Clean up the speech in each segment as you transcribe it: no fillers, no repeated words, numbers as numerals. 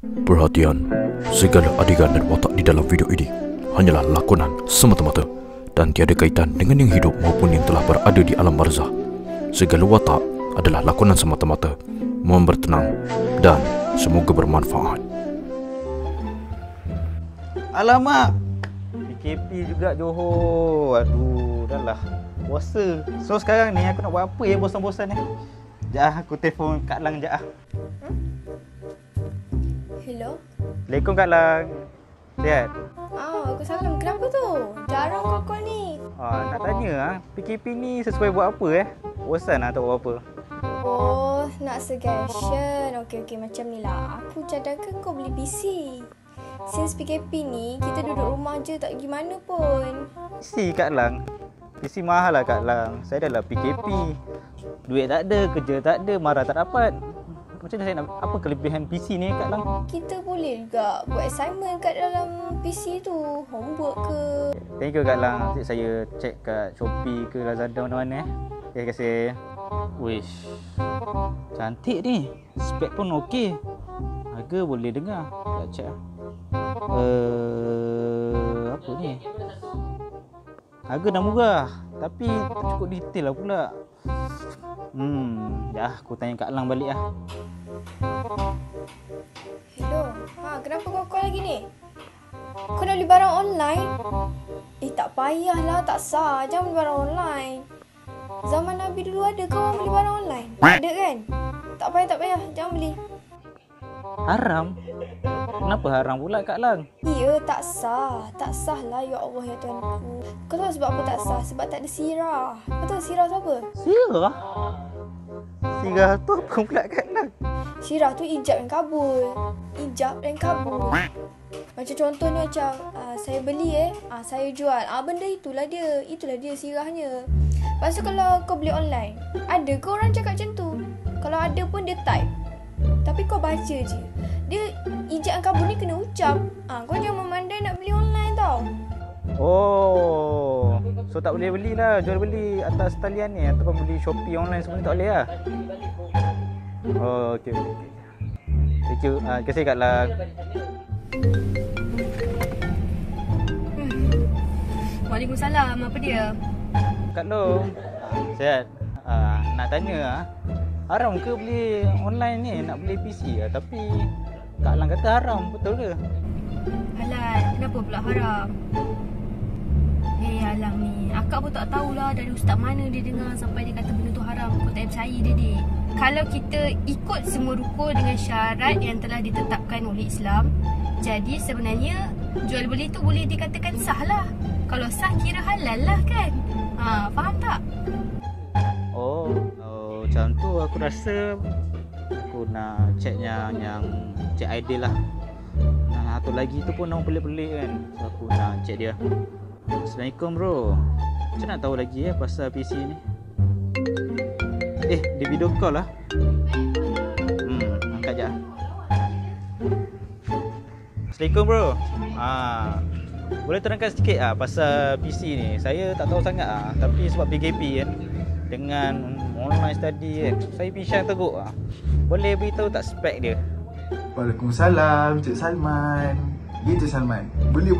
Perhatian, segala adegan dan watak di dalam video ini hanyalah lakonan semata-mata dan tiada kaitan dengan yang hidup maupun yang telah berada di alam barzah. Segala watak adalah lakonan semata-mata. Mohon bertenang dan semoga bermanfaat. Alamak, PKP juga Johor. Aduh, dah lah puasa. So sekarang ni aku nak buat apa ya bosan-bosan ni? Sekejap aku telefon Kak Lang sekejap. Hello? Assalamualaikum Kak Lang. Sihat? Aku salam. Kenapa tu? Jarang kau call ni. Nak tanya PKP ni sesuai buat apa Bosan tak buat apa? Oh, nak suggestion. Okey, macam ni lah. Aku cadangkan kau beli PC. Since PKP ni, kita duduk rumah je tak pergi mana pun. PC Kak Lang? PC mahal lah Kak Lang. Saya dah lah PKP. Duit tak ada, kerja tak ada, marah tak dapat. Macam mana saya nak apa kelebihan PC ni Kak Lang? Kita boleh juga buat assignment kat dalam PC tu. Homework ke. Thank you Kak Lang. Nanti saya check kat Shopee ke Lazada mana-mana. Terima kasih. Wish. Cantik ni. Spek pun okey. Harga boleh dengar. Kita check lah. Apa ni? Harga dah murah. Tapi tak cukup detail lah pula. Dah aku tanya Kak Lang balik lah. Hello? Kenapa kau call lagi ni? Kau nak beli barang online? Tak payahlah, tak sah. Jangan beli barang online. Zaman Nabi dulu ada kau orang beli barang online? Ada kan? Tak payah. Jangan beli. Haram? Kenapa haram pula Kak Lang? Ya, tak sah. Tak sah lah, ya Allah, ya Tuhanku. Kau tahu sebab apa tak sah? Sebab tak ada sirah. Betul sirah tu apa? Sirah? Sirah tu apa pula Kak Lang? Sirah tu ijab dan kabul. Ijab dan kabul. Macam contohnya macam saya beli saya jual. Benda itulah dia. Itulah dia sirahnya. Lepas tu kalau kau beli online, ada ke orang cakap macam tu? Kalau ada pun dia type. Tapi kau baca je. Dia ijab dan kabul ni kena ucap. Kau jangan memandai nak beli online tau. Oh, so tak boleh belilah, jual beli atas talian ni ataupun beli Shopee online semua ni tak boleh lah. Oh, okey. Thank you. Terima kasih Kak Lang. Waalaikumsalam. Apa dia? Kak Long. Sihat. Nak tanya haram ke beli online ni, nak beli PC tapi Kak Lang kata haram, betul ke? Halal. Kenapa pula haram? Alang ni. Akak pun tak tahulah dari ustaz mana dia dengar sampai dia kata benda tu haram. Kau tak percaya dia, Dik. Kalau kita ikut semua rukun dengan syarat yang telah ditetapkan oleh Islam, jadi sebenarnya jual beli tu boleh dikatakan sah lah. Kalau sah kira halal lah kan? Faham tak? Oh, macam tu aku rasa aku nak checknya yang check ID lah. Satu lagi tu pun nama pelik-pelik kan. So aku nak check dia. Assalamualaikum bro. Macam nak tahu lagi pasal PC ni. Dia video call lah. Angkat je. Assalamualaikum bro. Boleh terangkan sedikit pasal PC ni. Saya tak tahu sangat tapi sebab PKP kan, dengan online study kan, saya pisang teruk Boleh beritahu tak spek dia? Waalaikumsalam Cik Salman. Ya Cik Salman. Boleh.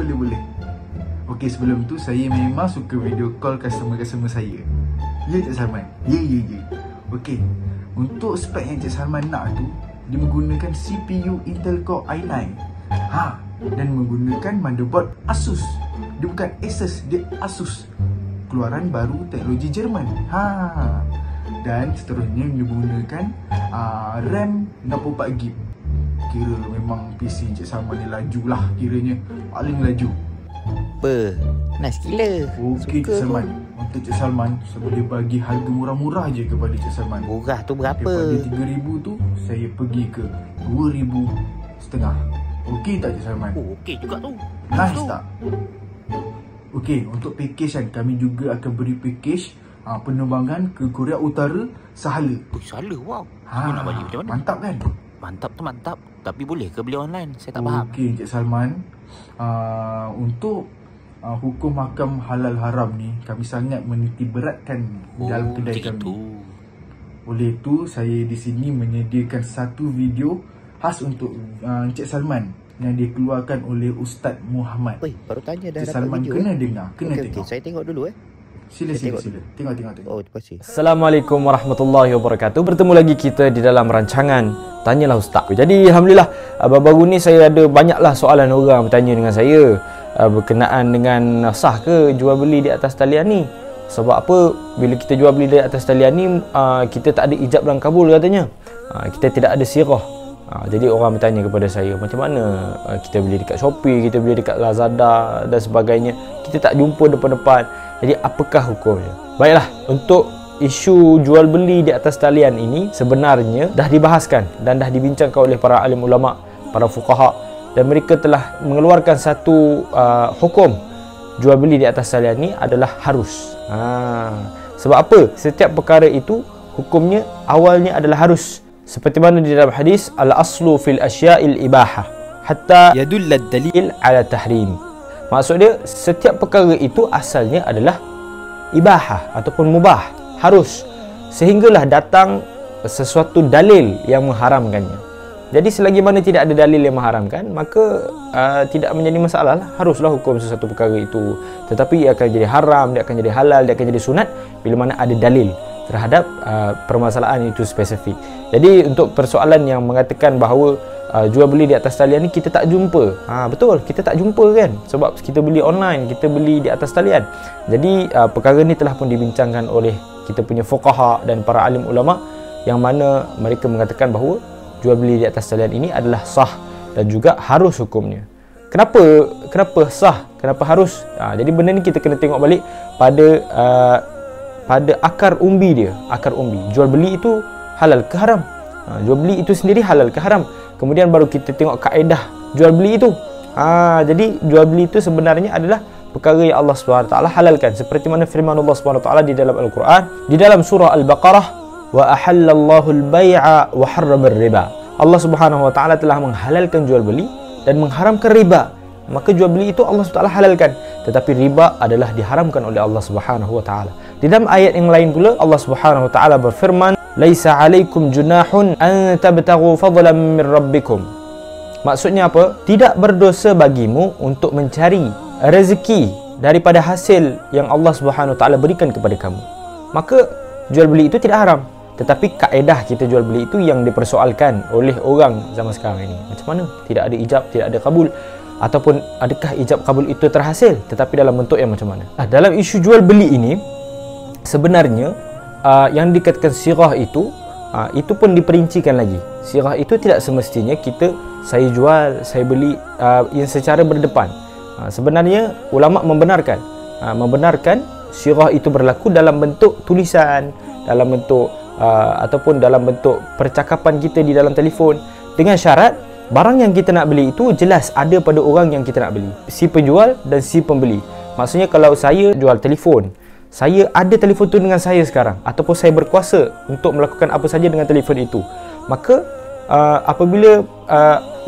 Okey, sebelum tu saya memang suka video call customer-customer saya. Ya Cik Salman. Ya. Okey, untuk spek yang Cik Salman nak tu, dia menggunakan CPU Intel Core i9. Dan menggunakan motherboard Asus. Dia bukan Asus, dia Asus. Keluaran baru teknologi Jerman. Dan seterusnya menggunakan RAM 64GB. Kira memang PC Cik Salman ni laju lah, kiranya paling laju. Apa? Nice gila. Okey Cik Salman. Untuk Cik Salman, saya boleh bagi harga murah-murah je kepada Cik Salman. Murah tu berapa? Daripada 3,000 tu, saya pergi ke 2,500. Okey tak Cik Salman? Oh, okey juga tu. Nice tak? Okey, untuk package kan, kami juga akan beri package penerbangan ke Korea Utara sahala. Sahala, wow. Aku nak balik macam mana? Mantap kan? Mantap tu mantap. Tapi boleh ke beli online? Saya tak faham. Okey Cik Salman, untuk hukum hakam halal haram ni, kami sangat meniti beratkan dalam kedai kami. Itu. Oleh itu, saya di sini menyediakan satu video khas untuk Encik Salman yang dikeluarkan oleh Ustaz Muhammad. Oi, baru tanya dah Encik dapat Salman video. kena dengar, kena Okey, tengok. saya tengok dulu Sila. Tengok. Oh, terima kasih. Assalamualaikum warahmatullahi wabarakatuh. Bertemu lagi kita di dalam rancangan Tanyalah Ustaz. Jadi Alhamdulillah, baru-baru ni saya ada banyaklah soalan orang bertanya dengan saya berkenaan dengan sah ke jual beli di atas talian ni. Sebab apa? Bila kita jual beli di atas talian ni, kita tak ada ijab dan kabul katanya. Kita tidak ada sirah. Jadi orang bertanya kepada saya, macam mana kita beli dekat Shopee, kita beli dekat Lazada dan sebagainya, kita tak jumpa depan-depan. Jadi apakah hukumnya? Baiklah, untuk isu jual beli di atas talian ini sebenarnya dah dibahaskan dan dah dibincangkan oleh para alim ulama, para fuqaha, dan mereka telah mengeluarkan satu hukum jual beli di atas talian ini adalah harus. Sebab apa? Setiap perkara itu hukumnya awalnya adalah harus. Seperti mana di dalam hadis, al-aslu fil asya'il ibahah hatta yadulla ad-dalil ala tahrim. Maksud dia, setiap perkara itu asalnya adalah ibahah ataupun mubah, harus, sehinggalah datang sesuatu dalil yang mengharamkannya. Jadi selagi mana tidak ada dalil yang mengharamkan, maka tidak menjadi masalah lah. Haruslah hukum sesuatu perkara itu. Tetapi ia akan jadi haram, dia akan jadi halal, dia akan jadi sunat bila mana ada dalil terhadap permasalahan itu spesifik. Jadi untuk persoalan yang mengatakan bahawa jual beli di atas talian ni kita tak jumpa, betul, kita tak jumpa kan, sebab kita beli online, kita beli di atas talian. Jadi perkara ni telah pun dibincangkan oleh kita punya fuqaha dan para alim ulama, yang mana mereka mengatakan bahawa jual beli di atas talian ini adalah sah dan juga harus hukumnya. Kenapa sah? Kenapa harus? Jadi benda ni kita kena tengok balik pada akar umbi dia. Akar umbi, jual beli itu halal ke haram? Jual beli itu sendiri halal ke haram? Kemudian baru kita tengok kaedah jual beli itu. Jadi jual beli itu sebenarnya adalah perkara yang Allah SWT halalkan, seperti mana firman Allah SWT di dalam Al-Quran, di dalam surah Al-Baqarah, wa ahallallahu al-bay'a wa harrama riba. Allah Subhanahu wa taala telah menghalalkan jual beli dan mengharamkan riba. Maka jual beli itu Allah SWT halalkan, tetapi riba adalah diharamkan oleh Allah Subhanahu wa taala. Di dalam ayat yang lain pula Allah Subhanahu wa taala berfirman, laisa alaikum junahun an tabtaghu fadlan min rabbikum. Maksudnya apa? Tidak berdosa bagimu untuk mencari rezeki daripada hasil yang Allah Subhanahu wa taala berikan kepada kamu. Maka jual beli itu tidak haram, tetapi kaedah kita jual beli itu yang dipersoalkan oleh orang zaman sekarang ini. Macam mana? Tidak ada ijab, tidak ada kabul, ataupun adakah ijab kabul itu terhasil tetapi dalam bentuk yang macam mana? Dalam isu jual beli ini sebenarnya yang dikatakan sirah itu pun diperincikan lagi. Sirah itu tidak semestinya saya jual, saya beli yang secara berdepan. Sebenarnya ulama membenarkan sirah itu berlaku dalam bentuk tulisan, dalam bentuk ataupun dalam bentuk percakapan kita di dalam telefon, dengan syarat barang yang kita nak beli itu jelas ada pada orang yang kita nak beli, si penjual dan si pembeli. Maksudnya kalau saya jual telefon, saya ada telefon tu dengan saya sekarang, ataupun saya berkuasa untuk melakukan apa saja dengan telefon itu, maka apabila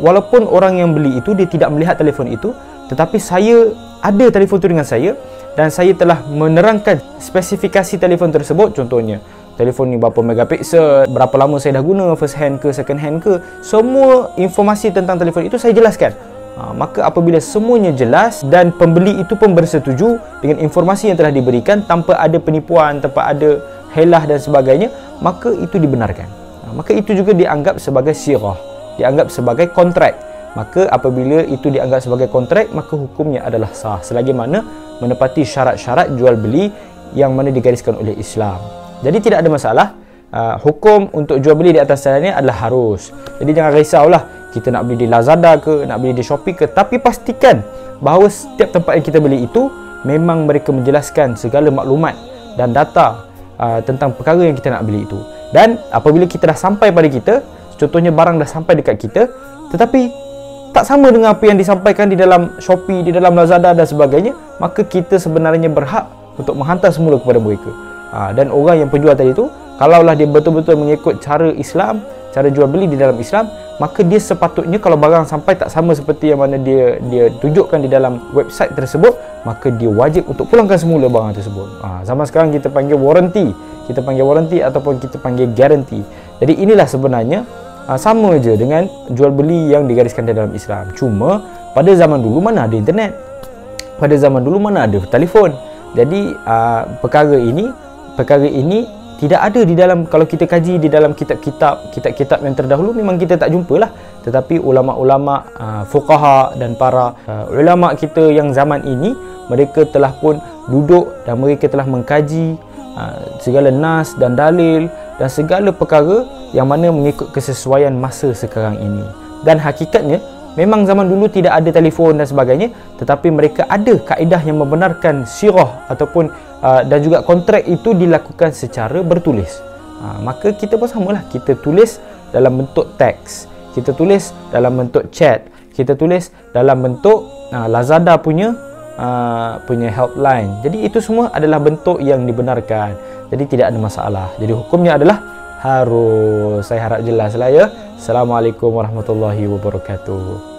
walaupun orang yang beli itu dia tidak melihat telefon itu, tetapi saya ada telefon tu dengan saya dan saya telah menerangkan spesifikasi telefon tersebut, contohnya telefon ni berapa megapiksel, berapa lama saya dah guna, first hand ke second hand ke, semua informasi tentang telefon itu saya jelaskan. Maka apabila semuanya jelas dan pembeli itu pun bersetuju dengan informasi yang telah diberikan tanpa ada penipuan, tanpa ada helah dan sebagainya, maka itu dibenarkan. Maka itu juga dianggap sebagai sirah, dianggap sebagai kontrak. Maka apabila itu dianggap sebagai kontrak, maka hukumnya adalah sah selagi mana menepati syarat-syarat jual beli yang mana digariskan oleh Islam. Jadi tidak ada masalah. Hukum untuk jual beli di atas talian ini adalah harus. Jadi jangan risaulah kita nak beli di Lazada ke, nak beli di Shopee ke, tapi pastikan bahawa setiap tempat yang kita beli itu memang mereka menjelaskan segala maklumat dan data tentang perkara yang kita nak beli itu. Dan apabila kita dah sampai pada kita, contohnya barang dah sampai dekat kita, tetapi tak sama dengan apa yang disampaikan di dalam Shopee, di dalam Lazada dan sebagainya, maka kita sebenarnya berhak untuk menghantar semula kepada mereka. Dan orang yang penjual tadi itu, kalaulah dia betul-betul mengikut cara Islam, cara jual beli di dalam Islam, maka dia sepatutnya kalau barang sampai tak sama seperti yang mana dia tunjukkan di dalam website tersebut, maka dia wajib untuk pulangkan semula barang tersebut. Zaman sekarang kita panggil warranty, ataupun kita panggil guarantee. Jadi inilah sebenarnya sama je dengan jual beli yang digariskan dalam Islam. Cuma pada zaman dulu mana ada internet, pada zaman dulu mana ada telefon. Jadi perkara ini tidak ada di dalam, kalau kita kaji di dalam kitab-kitab yang terdahulu, memang kita tak jumpalah. Tetapi ulama-ulama fuqaha dan para ulama kita yang zaman ini, mereka telah pun duduk dan mereka telah mengkaji segala nas dan dalil dan segala perkara yang mana mengikut kesesuaian masa sekarang ini. Dan hakikatnya memang zaman dulu tidak ada telefon dan sebagainya, tetapi mereka ada kaedah yang membenarkan sirah ataupun dan juga kontrak itu dilakukan secara bertulis. Maka kita pun samalah, kita tulis dalam bentuk teks, kita tulis dalam bentuk chat, kita tulis dalam bentuk Lazada punya helpline. Jadi itu semua adalah bentuk yang dibenarkan. Jadi tidak ada masalah. Jadi hukumnya adalah harus. Saya harap jelas lah ya. Assalamualaikum warahmatullahi wabarakatuh.